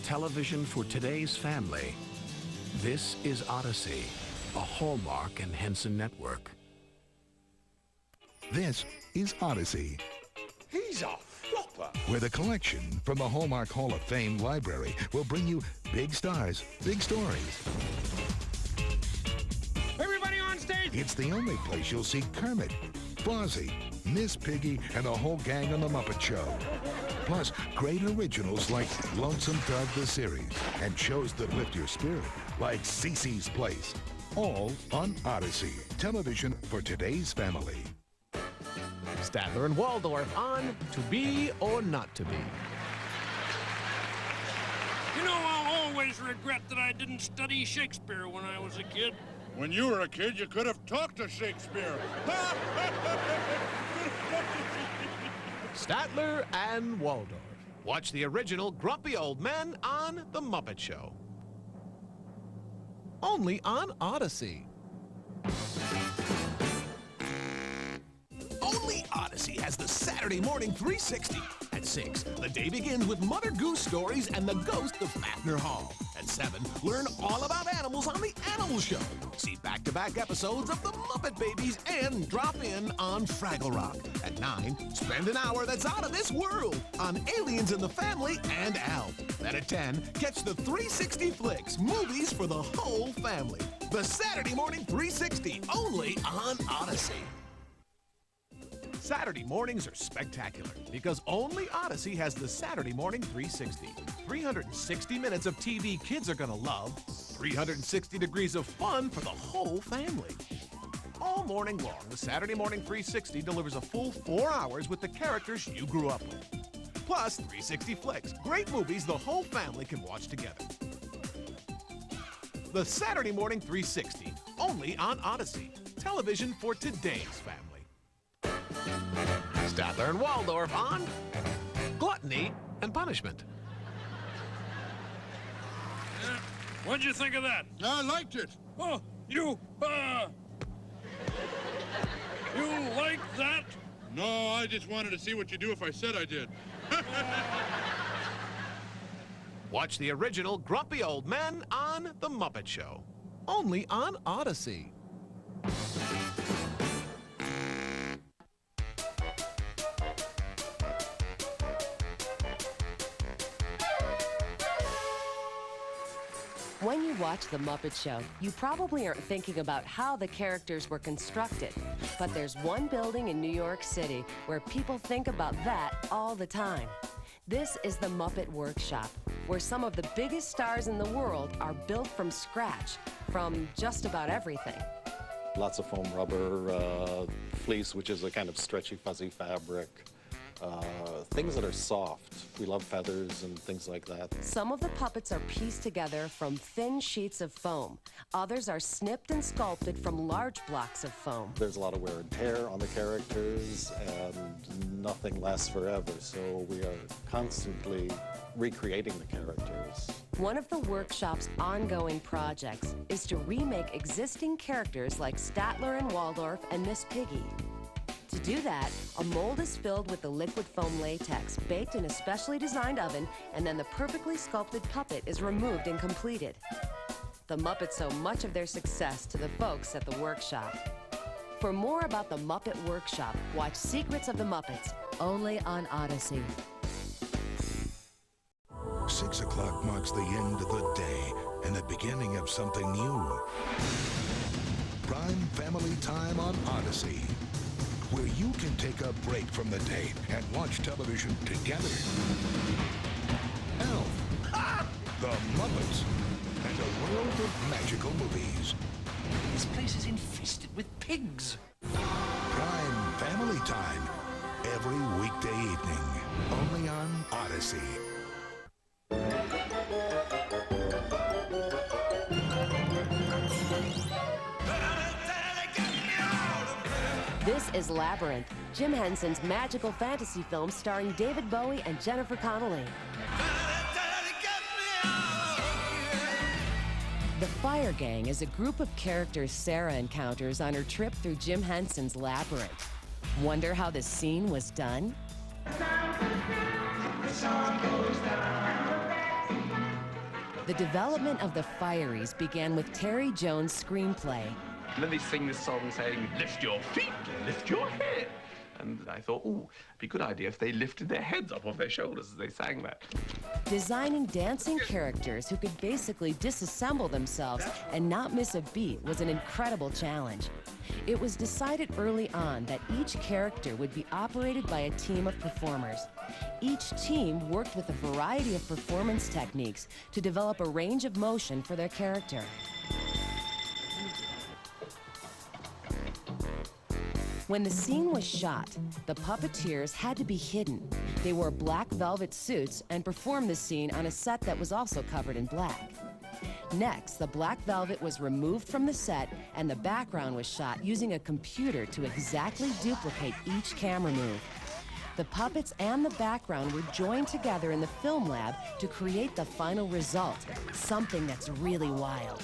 television for today's family. This is Odyssey, a Hallmark and Henson Network. This is Odyssey, He's a flopper. where the collection from the Hallmark Hall of Fame library will bring you big stars, big stories. Everybody on stage! It's the only place you'll see Kermit, Fozzie, Miss Piggy, and the whole gang on The Muppet Show. Plus, great originals like Lonesome Dove the series and shows that lift your spirit like Cece's Place. All on Odyssey, television for today's family. Statler and Waldorf on To Be or Not to Be. You know, I'll always regret that I didn't study Shakespeare when I was a kid. When you were a kid, you could have talked to Shakespeare. Statler and Waldorf. Watch the original Grumpy Old Men on The Muppet Show. Only on Odyssey. Only Odyssey has the Saturday Morning 360. At 6, the day begins with Mother Goose stories and the ghost of Fafner Hall. At 7, learn all about animals on The Animal Show. See back-to-back episodes of The Muppet Babies and drop in on Fraggle Rock. At 9, spend an hour that's out of this world on Aliens in the Family and Alf. Then at 10, catch the 360 Flicks, movies for the whole family. The Saturday Morning 360, only on Odyssey. Saturday mornings are spectacular because only Odyssey has the Saturday Morning 360. 360 minutes of TV kids are gonna love, 360 degrees of fun for the whole family. All morning long, the Saturday Morning 360 delivers a full 4 hours with the characters you grew up with. Plus 360 Flicks, great movies the whole family can watch together. The Saturday Morning 360, only on Odyssey, television for today's family. Statler and Waldorf on Gluttony and Punishment. What'd you think of that? I liked it. Oh, you like that? No, I just wanted to see what you'd do if I said I did. Watch the original Grumpy Old Men on The Muppet Show. Only on Odyssey. When you watch The Muppet Show, you probably aren't thinking about how the characters were constructed. But there's one building in New York City where people think about that all the time. This is the Muppet Workshop, where some of the biggest stars in the world are built from scratch, from just about everything. Lots of foam rubber, fleece, which is a kind of stretchy, fuzzy fabric. Things that are soft. We love feathers and things like that. Some of the puppets are pieced together from thin sheets of foam. Others are snipped and sculpted from large blocks of foam. There's a lot of wear and tear on the characters, and nothing lasts forever, so we are constantly recreating the characters. One of the workshop's ongoing projects is to remake existing characters like Statler and Waldorf and Miss Piggy. To do that, a mold is filled with the liquid foam latex, baked in a specially designed oven, and then the perfectly sculpted puppet is removed and completed. The Muppets owe much of their success to the folks at the workshop. For more about the Muppet Workshop, watch Secrets of the Muppets, only on Odyssey. 6 o'clock marks the end of the day and the beginning of something new. Prime family time on Odyssey, where you can take a break from the day and watch television together. Elf, The Muppets, and a world of magical movies. This place is infested with pigs. Prime family time, every weekday evening, only on Odyssey. This is Labyrinth, Jim Henson's magical fantasy film starring David Bowie and Jennifer Connelly. The Fire Gang is a group of characters Sarah encounters on her trip through Jim Henson's Labyrinth. Wonder how this scene was done? The development of the Fireys began with Terry Jones' screenplay. And then they sing this song saying, lift your feet, lift your head. And I thought, ooh, it'd be a good idea if they lifted their heads up off their shoulders as they sang that. Designing dancing characters who could basically disassemble themselves and not miss a beat was an incredible challenge. It was decided early on that each character would be operated by a team of performers. Each team worked with a variety of performance techniques to develop a range of motion for their character. When the scene was shot, the puppeteers had to be hidden. They wore black velvet suits and performed the scene on a set that was also covered in black. Next, the black velvet was removed from the set and the background was shot using a computer to exactly duplicate each camera move. The puppets and the background were joined together in the film lab to create the final result, something that's really wild.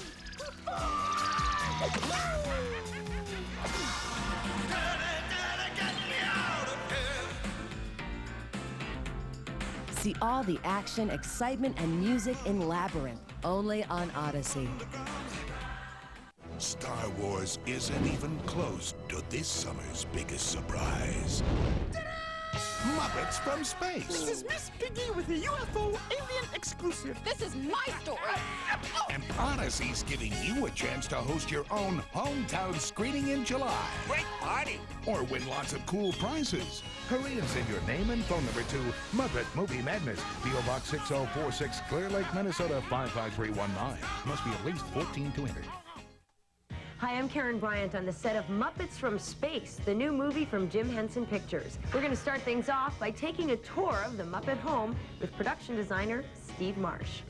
See all the action, excitement, and music in Labyrinth, only on Odyssey. Star Wars isn't even close to this summer's biggest surprise. Muppets from Space. This is Miss Piggy with a UFO alien exclusive. This is my story. And Odyssey's giving you a chance to host your own hometown screening in July. Great party. Or win lots of cool prizes. Hurry and send your name and phone number to Muppet Movie Madness, P.O. Box 6046, Clear Lake, Minnesota 55319. Must be at least 14 to enter. Hi, I'm Karen Bryant on the set of Muppets from Space, the new movie from Jim Henson Pictures. We're going to start things off by taking a tour of the Muppet home with production designer Steve Marsh.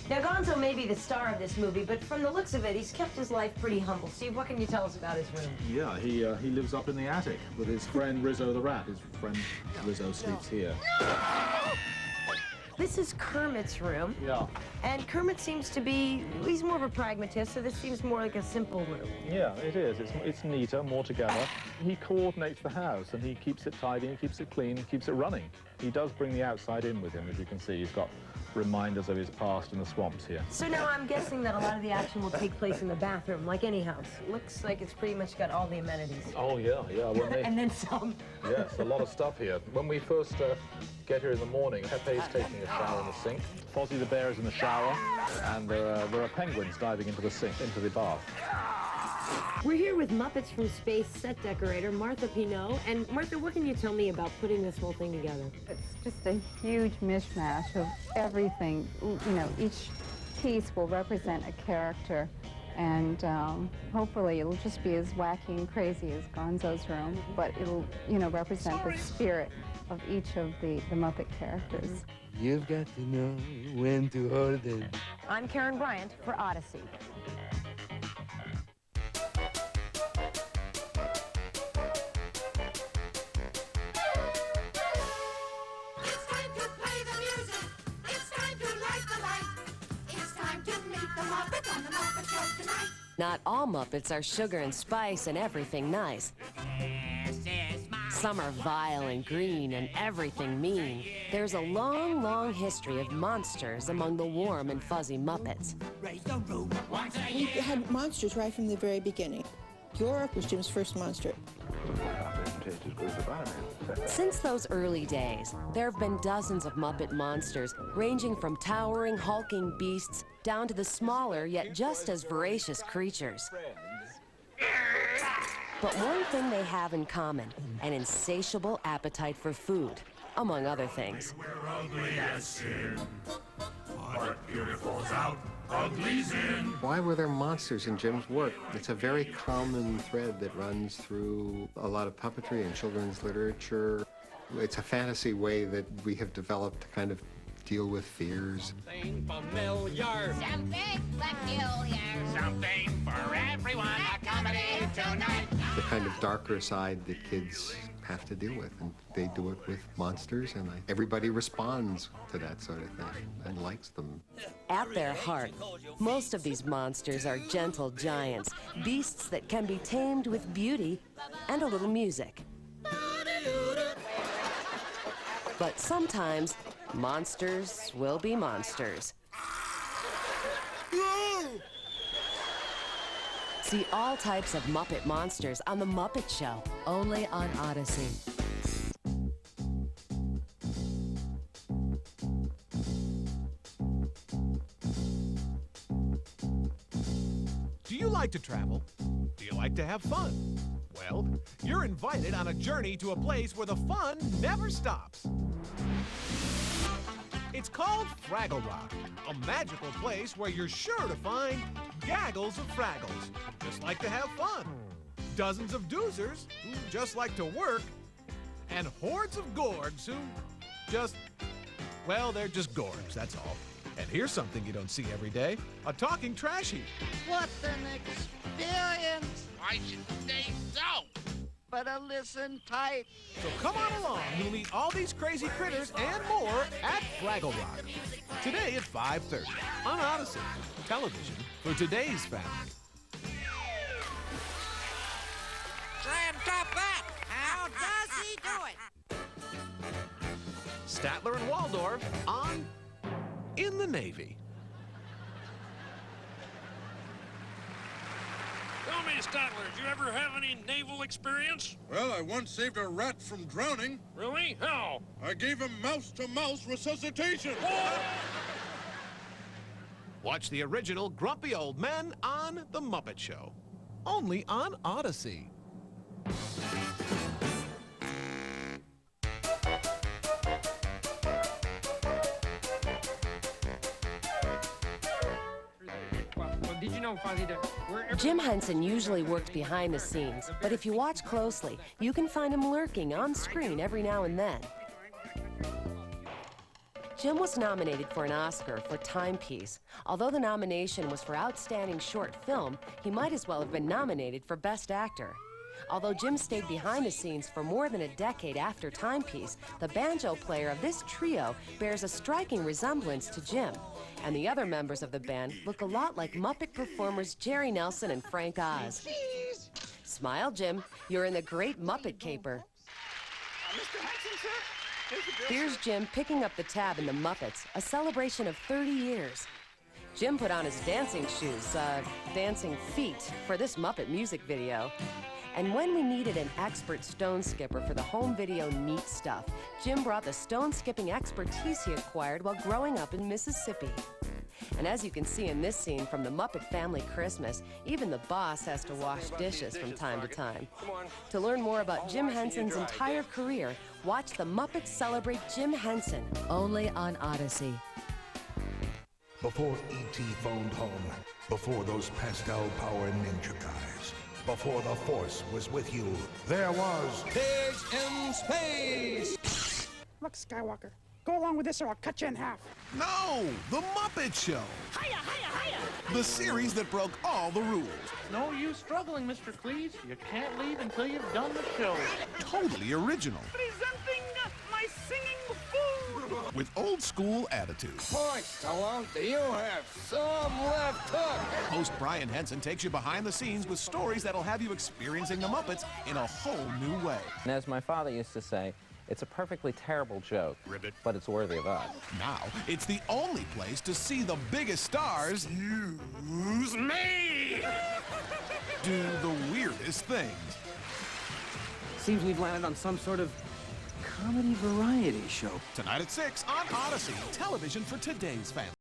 Now, Gonzo may be the star of this movie, but from the looks of it, he's kept his life pretty humble. Steve, what can you tell us about his room? Yeah, he lives up in the attic with his friend Rizzo the Rat. His friend Rizzo sleeps here. This is Kermit's room. Yeah. And Kermit seems to be, he's more of a pragmatist, so this seems more like a simple room. Yeah, it is. It's neater, more together. He coordinates the house, and he keeps it tidy, he keeps it clean, he keeps it running. He does bring the outside in with him, as you can see. He's got reminders of his past in the swamps here. So now I'm guessing that a lot of the action will take place in the bathroom, like any house. Looks like it's pretty much got all the amenities. Oh, yeah. And then some. Yes, a lot of stuff here. When we first get here in the morning, Pepe's taking a shower in the sink. Fozzie the Bear is in the shower, and there are penguins diving into the sink, into the bath. We're here with Muppets from Space set decorator Martha Pinault. And Martha, what can you tell me about putting this whole thing together? It's just a huge mishmash of everything. You know, each piece will represent a character, and hopefully it'll just be as wacky and crazy as Gonzo's room, but it'll, you know, represent the spirit of each of the Muppet characters. You've got to know when to hold it. I'm Karen Bryant for Odyssey. Not all Muppets are sugar and spice and everything nice. Some are vile and green and everything mean. There's a long, long history of monsters among the warm and fuzzy Muppets. We had monsters right from the very beginning. Yorick was Jim's first monster. Since those early days, there have been dozens of Muppet monsters, ranging from towering, hulking beasts down to the smaller yet just as voracious creatures. But one thing they have in common, an insatiable appetite for food, among other things. We're ugly as sin, but beautiful's out, ugly's in. Why were there monsters in Jim's work? It's a very common thread that runs through a lot of puppetry and children's literature. It's a fantasy way that we have developed to kind of deal with fears. Something familiar. Something peculiar. Something for everyone. A comedy tonight. The kind of darker side that kids have to deal with, and they do it with monsters, and everybody responds to that sort of thing and likes them. At their heart, most of these monsters are gentle giants, beasts that can be tamed with beauty and a little music. But sometimes, monsters will be monsters. See all types of Muppet monsters on The Muppet Show, only on Odyssey. Do you like to travel? Do you like to have fun? Well, you're invited on a journey to a place where the fun never stops. It's called Fraggle Rock, a magical place where you're sure to find gaggles of Fraggles, who just like to have fun, dozens of doozers who just like to work, and hordes of Gorgs who just, well, they're just Gorgs, that's all. And here's something you don't see every day, a talking trashy. What an experience! I should say so. Better listen tight. So come on along, you'll meet all these crazy critters and more at Fraggle Rock. Today at 5:30 on Odyssey, television for today's family. Try and top that! How does he do it? Statler and Waldorf on In the Navy. Tell me, Statler, did you ever have any naval experience? Well, I once saved a rat from drowning. Really? How? I gave him mouse-to-mouse resuscitation. Watch the original Grumpy Old Men on The Muppet Show, only on Odyssey. Did you know, Fozzie, that wherever Jim Henson usually worked behind the scenes, but if you watch closely, you can find him lurking on screen every now and then. Jim was nominated for an Oscar for Timepiece. Although the nomination was for Outstanding Short Film, he might as well have been nominated for Best Actor. Although Jim stayed behind the scenes for more than a decade after Timepiece, the banjo player of this trio bears a striking resemblance to Jim. And the other members of the band look a lot like Muppet performers Jerry Nelson and Frank Oz. Smile, Jim. You're in the great Muppet caper. Mr. Henson, sir? Here's Jim picking up the tab in The Muppets, a celebration of 30 years. Jim put on his dancing shoes, dancing feet, for this Muppet music video. And when we needed an expert stone skipper for the home video Neat Stuff, Jim brought the stone skipping expertise he acquired while growing up in Mississippi. And as you can see in this scene from the Muppet Family Christmas, even the boss has to wash dishes from time to time. To learn more about Jim Henson's entire career, watch The Muppets Celebrate Jim Henson, only on Odyssey. Before E.T. phoned home, before those pastel power ninja guys, before the Force was with you, there was Pigs in space! Look, Skywalker, go along with this or I'll cut you in half. No! The Muppet Show! Hiya, hiya, hiya! The series that broke all the rules. No use struggling, Mr. Cleese. You can't leave until you've done the show. Totally original. Presenting my singing food! With old school attitude. Boy, Stallone, do you have some left hook? Host Brian Henson takes you behind the scenes with stories that'll have you experiencing the Muppets in a whole new way. And as my father used to say, it's a perfectly terrible joke, but it's worthy of us. Now, it's the only place to see the biggest stars use me! Do the weirdest things. Seems we've landed on some sort of comedy variety show. Tonight at 6 on Odyssey, television for today's family.